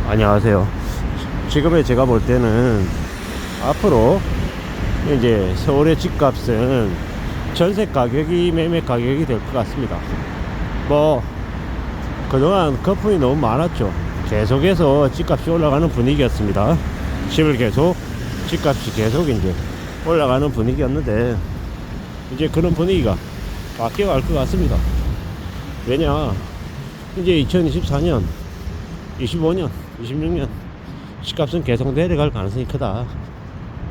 안녕하세요. 지금의 제가 볼 때는 앞으로 이제 서울의 집값은 전세 가격이 매매 가격이 될 것 같습니다. 뭐 그동안 거품이 너무 많았죠. 계속해서 집값이 올라가는 분위기였습니다. 집을 계속 집값이 계속 이제 올라가는 분위기였는데 이제 그런 분위기가 바뀌어갈 것 같습니다. 왜냐, 이제 2024년 25년 26년 집값은 계속 내려갈 가능성이 크다.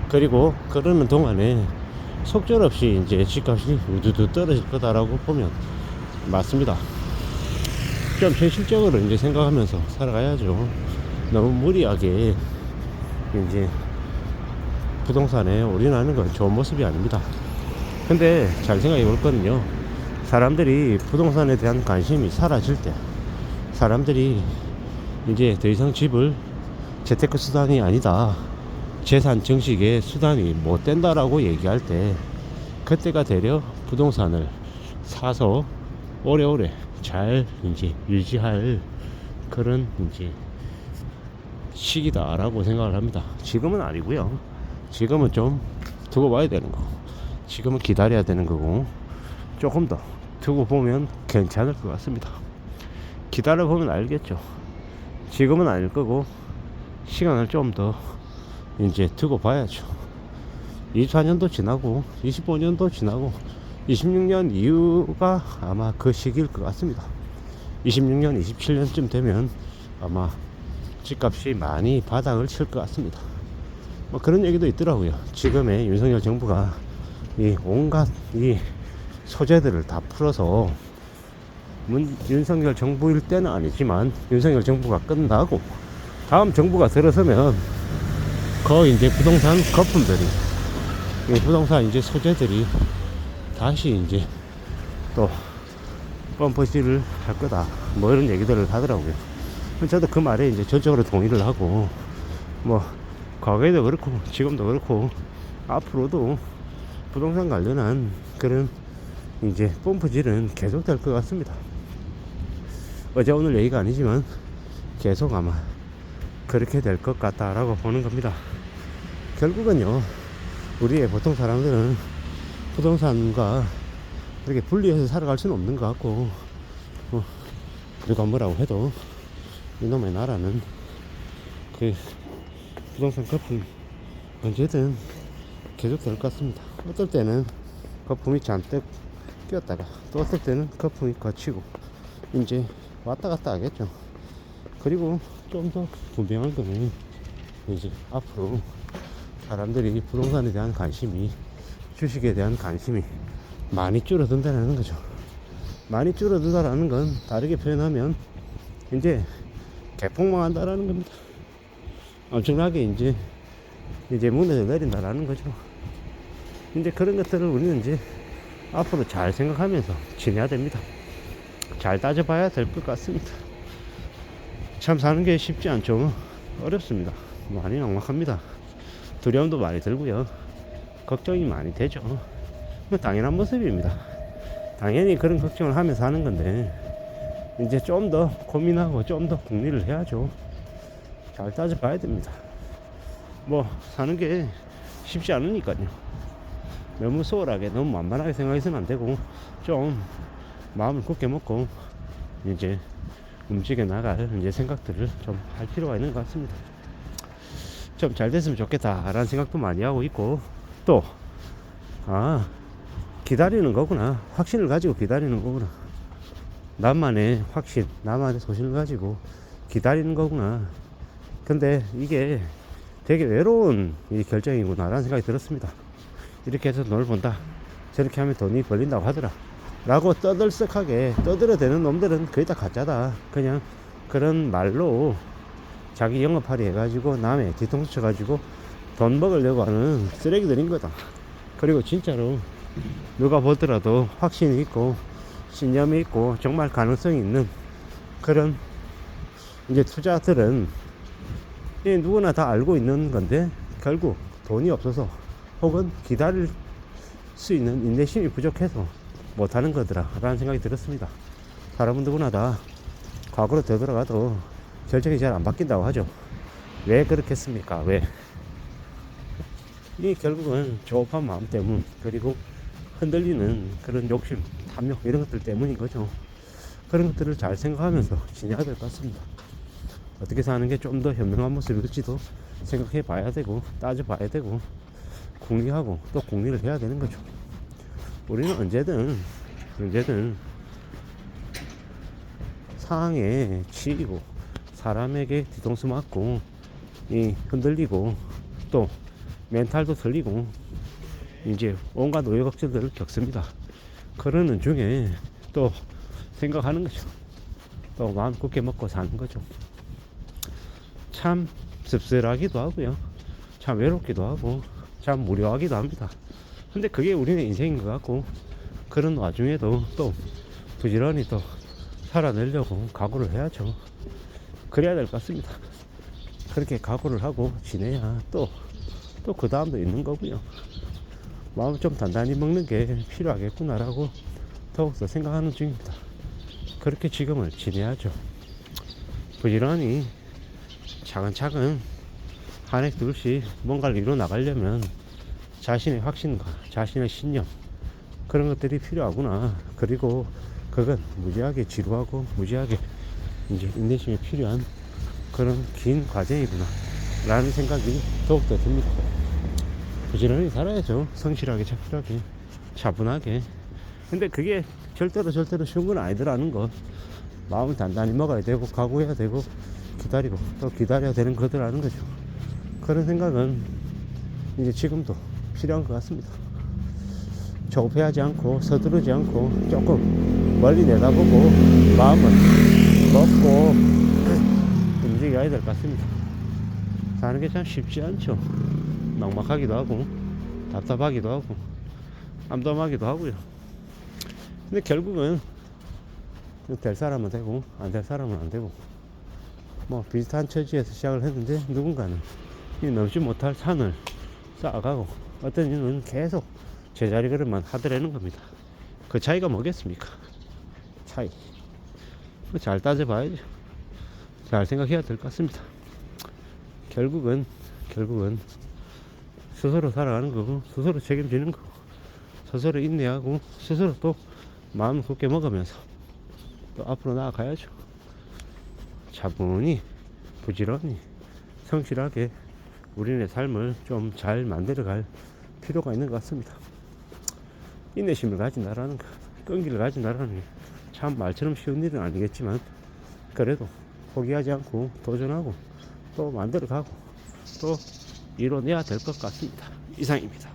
그리고 그러는 동안에 속절없이 이제 집값이 우두두 떨어질 거다라고 보면 맞습니다. 좀 현실적으로 이제 생각하면서 살아가야죠. 너무 무리하게 이제 부동산에 올인하는 건 좋은 모습이 아닙니다. 근데 잘 생각해 볼 거는요, 사람들이 부동산에 대한 관심이 사라질 때, 사람들이 이제 더 이상 집을 재테크 수단이 아니다, 재산 증식의 수단이 못 된다라고 얘기할 때, 그때가 되려 부동산을 사서 오래오래 잘 이제 유지할 그런 이제 시기다라고 생각을 합니다. 지금은 아니고요. 지금은 좀 두고 봐야 되는 거고, 지금은 기다려야 되는 거고, 조금 더 두고 보면 괜찮을 것 같습니다. 기다려 보면 알겠죠. 지금은 아닐 거고 시간을 좀 더 이제 두고 봐야죠. 24년도 지나고 25년도 지나고 26년 이후가 아마 그 시기일 것 같습니다. 26년 27년쯤 되면 아마 집값이 많이 바닥을 칠 것 같습니다. 뭐 그런 얘기도 있더라고요. 지금의 윤석열 정부가 이 온갖 이 소재들을 다 풀어서 윤석열 정부일 때는 아니지만 윤석열 정부가 끝나고 다음 정부가 들어서면 거의 이제 부동산 거품들이, 부동산 이제 소재들이 다시 이제 또 펌프질을 할 거다, 뭐 이런 얘기들을 하더라고요. 저도 그 말에 이제 전적으로 동의를 하고, 뭐 과거에도 그렇고 지금도 그렇고 앞으로도 부동산 관련한 그런 이제 펌프질은 계속 될 것 같습니다. 어제 오늘 얘기가 아니지만 계속 아마 그렇게 될 것 같다라고 보는 겁니다. 결국은요, 우리의 보통 사람들은 부동산과 그렇게 분리해서 살아갈 수는 없는 것 같고, 누가 뭐라고 해도 이놈의 나라는 그 부동산 거품 언제든 계속 될 것 같습니다. 어떨 때는 거품이 잔뜩 끼었다가 또 어떨 때는 거품이 거치고 이제 왔다 갔다 하겠죠. 그리고 좀 더 분명한 거는 이제 앞으로 사람들이 부동산에 대한 관심이, 주식에 대한 관심이 많이 줄어든다는 거죠. 많이 줄어든다라는 건 다르게 표현하면 이제 개폭망한다라는 겁니다. 엄청나게 이제 무너져 내린다라는 거죠. 이제 그런 것들을 우리는 이제 앞으로 잘 생각하면서 지내야 됩니다. 잘 따져봐야 될 것 같습니다. 참 사는 게 쉽지 않죠. 어렵습니다. 많이 막막합니다. 두려움도 많이 들고요. 걱정이 많이 되죠. 당연한 모습입니다. 당연히 그런 걱정을 하면서 하는 건데, 이제 좀 더 고민하고 좀 더 궁리를 해야죠. 잘 따져봐야 됩니다. 뭐 사는 게 쉽지 않으니까요. 너무 소홀하게, 너무 만만하게 생각해서는 안 되고, 좀 마음을 굳게 먹고 이제 움직여 나갈 이제 생각들을 좀 할 필요가 있는 것 같습니다. 좀 잘 됐으면 좋겠다라는 생각도 많이 하고 있고, 또 기다리는 거구나, 확신을 가지고 기다리는 거구나, 나만의 확신, 나만의 소신을 가지고 기다리는 거구나. 근데 이게 되게 외로운 이 결정이구나 라는 생각이 들었습니다. 이렇게 해서 돈을 번다, 저렇게 하면 돈이 벌린다고 하더라 라고 떠들썩하게 떠들어대는 놈들은 거의 다 가짜다. 그냥 그런 말로 자기 영업하리 해가지고 남의 뒤통수 쳐가지고 돈 먹으려고 하는 쓰레기들인 거다. 그리고 진짜로 누가 보더라도 확신이 있고 신념이 있고 정말 가능성이 있는 그런 이제 투자들은 누구나 다 알고 있는 건데, 결국 돈이 없어서 혹은 기다릴 수 있는 인내심이 부족해서 못하는 거더라 라는 생각이 들었습니다. 사람은 누구나 다 과거로 되돌아가도 결정이 잘 안 바뀐다고 하죠. 왜 그렇겠습니까? 왜? 이 결국은 조급한 마음 때문, 그리고 흔들리는 그런 욕심, 탐욕 이런 것들 때문인 거죠. 그런 것들을 잘 생각하면서 지내야 될 것 같습니다. 어떻게 사는 게 좀 더 현명한 모습일지도 생각해 봐야 되고, 따져 봐야 되고, 궁리하고 또 궁리를 해야 되는 거죠. 우리는 언제든 상황에 치이고 사람에게 뒤통수 맞고 이 흔들리고 또 멘탈도 틀리고 이제 온갖 우여곡절들을 겪습니다. 그러는 중에 또 생각하는 거죠. 또 마음 굳게 먹고 사는 거죠. 참 씁쓸하기도 하고요, 참 외롭기도 하고 참 무료하기도 합니다. 근데 그게 우리는 인생인 것 같고, 그런 와중에도 또 부지런히 또 살아내려고 각오를 해야죠. 그래야 될 것 같습니다. 그렇게 각오를 하고 지내야 또 그 다음도 있는 거고요. 마음을 좀 단단히 먹는 게 필요하겠구나라고 더욱더 생각하는 중입니다. 그렇게 지금을 지내야죠. 부지런히 차근차근 한 해 둘씩 뭔가를 이뤄 나가려면 자신의 확신과 자신의 신념, 그런 것들이 필요하구나. 그리고 그건 무지하게 지루하고 무지하게 이제 인내심이 필요한 그런 긴 과정이구나 라는 생각이 더욱더 듭니다. 부지런히 살아야죠. 성실하게, 착실하게, 차분하게. 근데 그게 절대로 쉬운 건 아니더라는 거. 마음을 단단히 먹어야 되고 각오해야 되고 기다리고 또 기다려야 되는 거더라는 거죠. 그런 생각은 이제 지금도 필요한 것 같습니다. 조급해하지 않고 서두르지 않고 조금 멀리 내다보고 마음을 먹고 움직여야 될 것 같습니다. 사는 게 참 쉽지 않죠. 막막하기도 하고 답답하기도 하고 암담하기도 하고요. 근데 결국은 될 사람은 되고 안 될 사람은 안 되고, 뭐 비슷한 처지에서 시작을 했는데 누군가는 이 넘지 못할 산을 쌓아가고 어떤 이는 계속 제자리 걸음만 하더라는 겁니다. 그 차이가 뭐겠습니까? 차이. 잘 따져봐야죠. 잘 생각해야 될 것 같습니다. 결국은 스스로 살아가는 거고 스스로 책임지는 거고 스스로 인내하고 스스로 또 마음 굳게 먹으면서 또 앞으로 나아가야죠. 차분히 부지런히 성실하게 우리네 삶을 좀 잘 만들어갈 필요가 있는 것 같습니다. 인내심을 가진다라는 거, 끈기를 가진다라는 게 참 말처럼 쉬운 일은 아니겠지만 그래도 포기하지 않고 도전하고 또 만들어가고 또 이뤄내야 될 것 같습니다. 이상입니다.